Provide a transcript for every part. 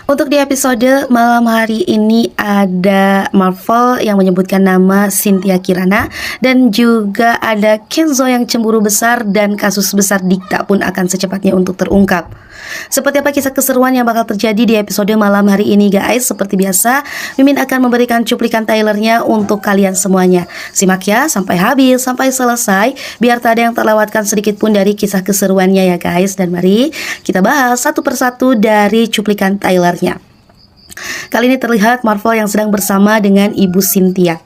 Untuk di episode malam hari ini ada Marvel yang menyebutkan nama Cynthia Kirana, dan juga ada Kenzo yang cemburu besar, dan kasus besar Dikta pun akan secepatnya untuk terungkap. Seperti apa kisah keseruan yang bakal terjadi di episode malam hari ini guys? Seperti biasa, Mimin akan memberikan cuplikan trailernya untuk kalian semuanya. Simak ya sampai habis, sampai selesai, biar tak ada yang terlewatkan sedikit pun dari kisah keseruannya ya guys. Dan mari kita bahas satu persatu dari cuplikan trailernya. Kali ini terlihat Marvel yang sedang bersama dengan Ibu Cynthia.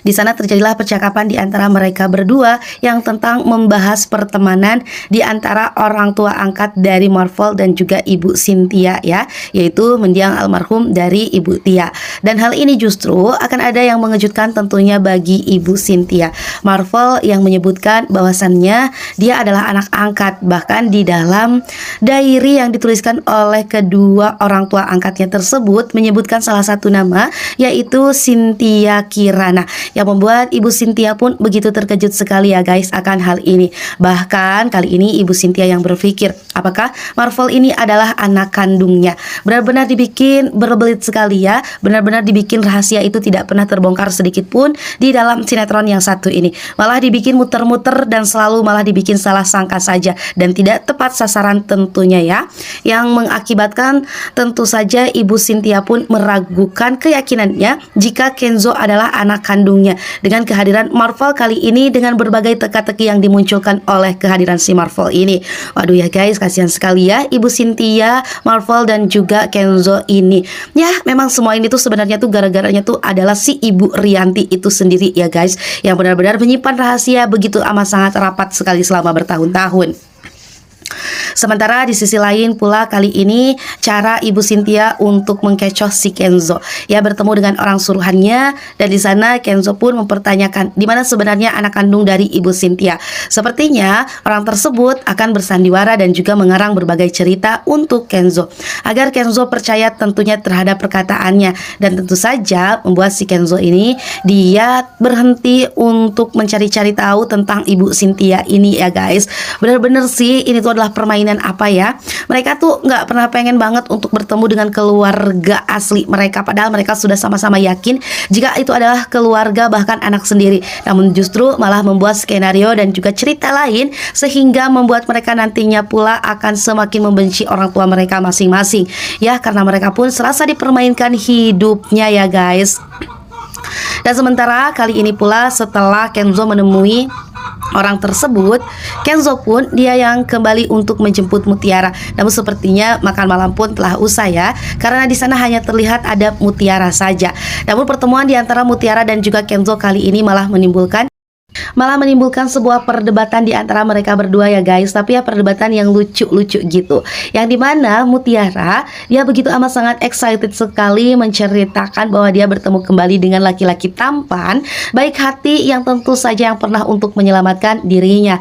Di sana terjadilah percakapan di antara mereka berdua yang tentang membahas pertemanan di antara orang tua angkat dari Marvel dan juga Ibu Cynthia ya, yaitu mendiang almarhum dari Ibu Tia. Dan hal ini justru akan ada yang mengejutkan tentunya bagi Ibu Cynthia. Marvel yang menyebutkan bahwasannya dia adalah anak angkat, bahkan di dalam diary yang dituliskan oleh kedua orang tua angkatnya tersebut menyebutkan salah satu nama, yaitu Cynthia Kirana, yang membuat Ibu Cynthia pun begitu terkejut sekali ya guys akan hal ini. Bahkan kali ini Ibu Cynthia yang berpikir, apakah Marvel ini adalah anak kandungnya? Benar-benar dibikin berbelit sekali ya, benar-benar dibikin rahasia itu tidak pernah terbongkar sedikit pun di dalam sinetron yang satu ini. Malah dibikin muter-muter dan selalu malah dibikin salah sangka saja dan tidak tepat sasaran tentunya ya, yang mengakibatkan tentu saja Ibu Cynthia pun meragukan keyakinannya jika Kenzo adalah anak kandungnya dengan kehadiran Marvel kali ini, dengan berbagai teka-teki yang dimunculkan oleh kehadiran si Marvel ini. Waduh ya guys, kasihan sekali ya Ibu Cynthia, Marvel dan juga Kenzo ini. Ya memang semua ini tuh sebenarnya tuh gara-garanya tuh adalah si Ibu Rianti itu sendiri ya guys, yang benar-benar menyimpan rahasia begitu amat sangat rapat sekali selama bertahun-tahun. Sementara di sisi lain pula kali ini cara Ibu Cynthia untuk mengkecoh si Kenzo, ya bertemu dengan orang suruhannya, dan di sana Kenzo pun mempertanyakan di mana sebenarnya anak kandung dari Ibu Cynthia. Sepertinya orang tersebut akan bersandiwara dan juga mengarang berbagai cerita untuk Kenzo agar Kenzo percaya tentunya terhadap perkataannya, dan tentu saja membuat si Kenzo ini dia berhenti untuk mencari-cari tahu tentang Ibu Cynthia ini ya guys. Bener-bener sih ini tuh adalah permainan apa ya, mereka tuh nggak pernah pengen banget untuk bertemu dengan keluarga asli mereka, padahal mereka sudah sama-sama yakin jika itu adalah keluarga bahkan anak sendiri, namun justru malah membuat skenario dan juga cerita lain sehingga membuat mereka nantinya pula akan semakin membenci orang tua mereka masing-masing ya, karena mereka pun serasa dipermainkan hidupnya ya guys. Dan sementara kali ini pula setelah Kenzo menemui orang tersebut, Kenzo pun dia yang kembali untuk menjemput Mutiara. Namun sepertinya makan malam pun telah usai ya, karena di sana hanya terlihat ada Mutiara saja. Namun pertemuan di antara Mutiara dan juga Kenzo kali ini malah menimbulkan sebuah perdebatan di antara mereka berdua ya guys. Tapi ya perdebatan yang lucu-lucu gitu, yang dimana Mutiara dia begitu amat sangat excited sekali menceritakan bahwa dia bertemu kembali dengan laki-laki tampan baik hati yang tentu saja yang pernah untuk menyelamatkan dirinya.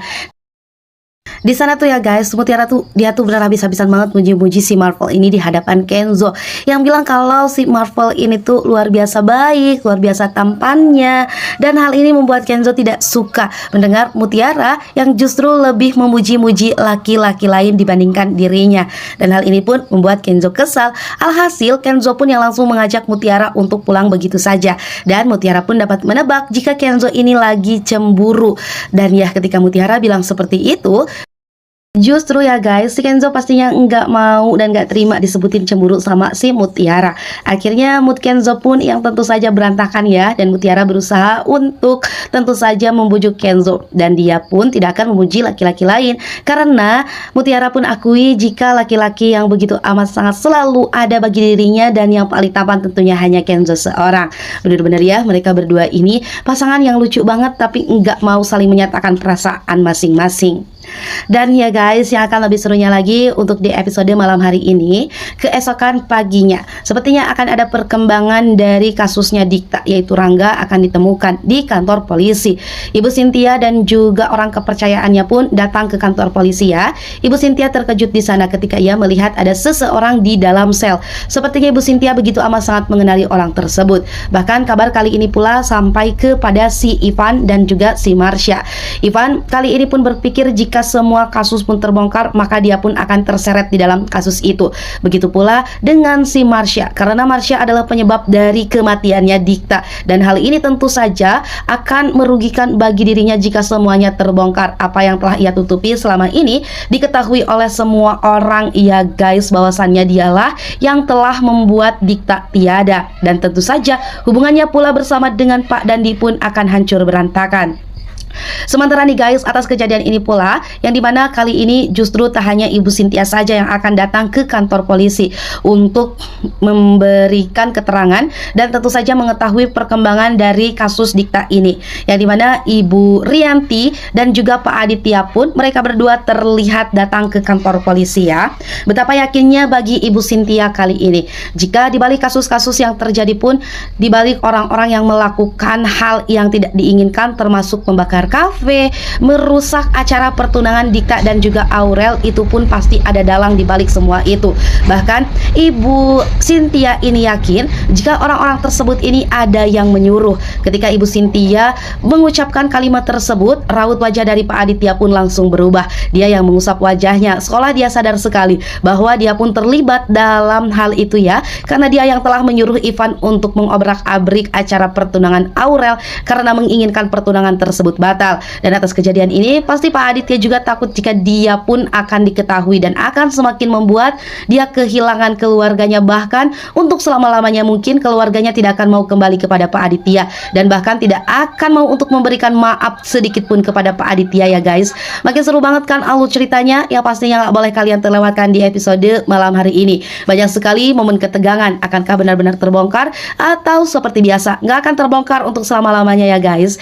Di sana tuh ya guys, Mutiara tuh dia tuh benar habis-habisan banget muji-muji si Marvel ini di hadapan Kenzo, yang bilang kalau si Marvel ini tuh luar biasa baik, luar biasa tampannya, dan hal ini membuat Kenzo tidak suka mendengar Mutiara yang justru lebih memuji-muji laki-laki lain dibandingkan dirinya. Dan hal ini pun membuat Kenzo kesal. Alhasil Kenzo pun yang langsung mengajak Mutiara untuk pulang begitu saja, dan Mutiara pun dapat menebak jika Kenzo ini lagi cemburu. Dan ya ketika Mutiara bilang seperti itu, justru ya guys, si Kenzo pastinya nggak mau dan nggak terima disebutin cemburu sama si Mutiara. Akhirnya mood Kenzo pun yang tentu saja berantakan ya, dan Mutiara berusaha untuk tentu saja membujuk Kenzo, dan dia pun tidak akan memuji laki-laki lain karena Mutiara pun akui jika laki-laki yang begitu amat sangat selalu ada bagi dirinya, dan yang paling tampan tentunya hanya Kenzo seorang. Benar-benar ya, mereka berdua ini pasangan yang lucu banget tapi nggak mau saling menyatakan perasaan masing-masing. Dan ya guys, yang akan lebih serunya lagi untuk di episode malam hari ini, keesokan paginya sepertinya akan ada perkembangan dari kasusnya Dikta, yaitu Rangga akan ditemukan di kantor polisi. Ibu Cynthia dan juga orang kepercayaannya pun datang ke kantor polisi ya. Ibu Cynthia terkejut di sana ketika ia melihat ada seseorang di dalam sel. Sepertinya Ibu Cynthia begitu amat sangat mengenali orang tersebut. Bahkan kabar kali ini pula sampai kepada si Ivan dan juga si Marsha. Ivan kali ini pun berpikir jika semua kasus pun terbongkar, maka dia pun akan terseret di dalam kasus itu. Begitu pula dengan si Marsha, karena Marsha adalah penyebab dari kematiannya Dikta, dan hal ini tentu saja akan merugikan bagi dirinya jika semuanya terbongkar. Apa yang telah ia tutupi selama ini diketahui oleh semua orang ya guys, bahwasannya dialah yang telah membuat Dikta tiada, dan tentu saja hubungannya pula bersama dengan Pak Dandi pun akan hancur berantakan. Sementara nih guys, atas kejadian ini pula, yang dimana kali ini justru tak hanya Ibu Cynthia saja yang akan datang ke kantor polisi untuk memberikan keterangan dan tentu saja mengetahui perkembangan dari kasus Dikta ini, yang dimana Ibu Rianti dan juga Pak Aditya pun, mereka berdua terlihat datang ke kantor polisi ya. Betapa yakinnya bagi Ibu Cynthia kali ini, jika dibalik kasus-kasus yang terjadi pun, dibalik orang-orang yang melakukan hal yang tidak diinginkan, termasuk membakar kafe, merusak acara pertunangan Dikta dan juga Aurel, itu pun pasti ada dalang dibalik semua itu. Bahkan Ibu Cynthia ini yakin jika orang-orang tersebut ini ada yang menyuruh. Ketika Ibu Cynthia mengucapkan kalimat tersebut, raut wajah dari Pak Aditya pun langsung berubah. Dia yang mengusap wajahnya, seolah dia sadar sekali bahwa dia pun terlibat dalam hal itu ya, karena dia yang telah menyuruh Ivan untuk mengobrak-abrik acara pertunangan Aurel karena menginginkan pertunangan tersebut batal. Dan atas kejadian ini pasti Pak Aditya juga takut jika dia pun akan diketahui dan akan semakin membuat dia kehilangan keluarganya, bahkan untuk selama-lamanya mungkin keluarganya tidak akan mau kembali kepada Pak Aditya, dan bahkan tidak akan mau untuk memberikan maaf sedikit pun kepada Pak Aditya ya guys. Makin seru banget kan alur ceritanya, yang pastinya nggak boleh kalian terlewatkan di episode malam hari ini. Banyak sekali momen ketegangan, akankah benar-benar terbongkar atau seperti biasa nggak akan terbongkar untuk selama-lamanya ya guys.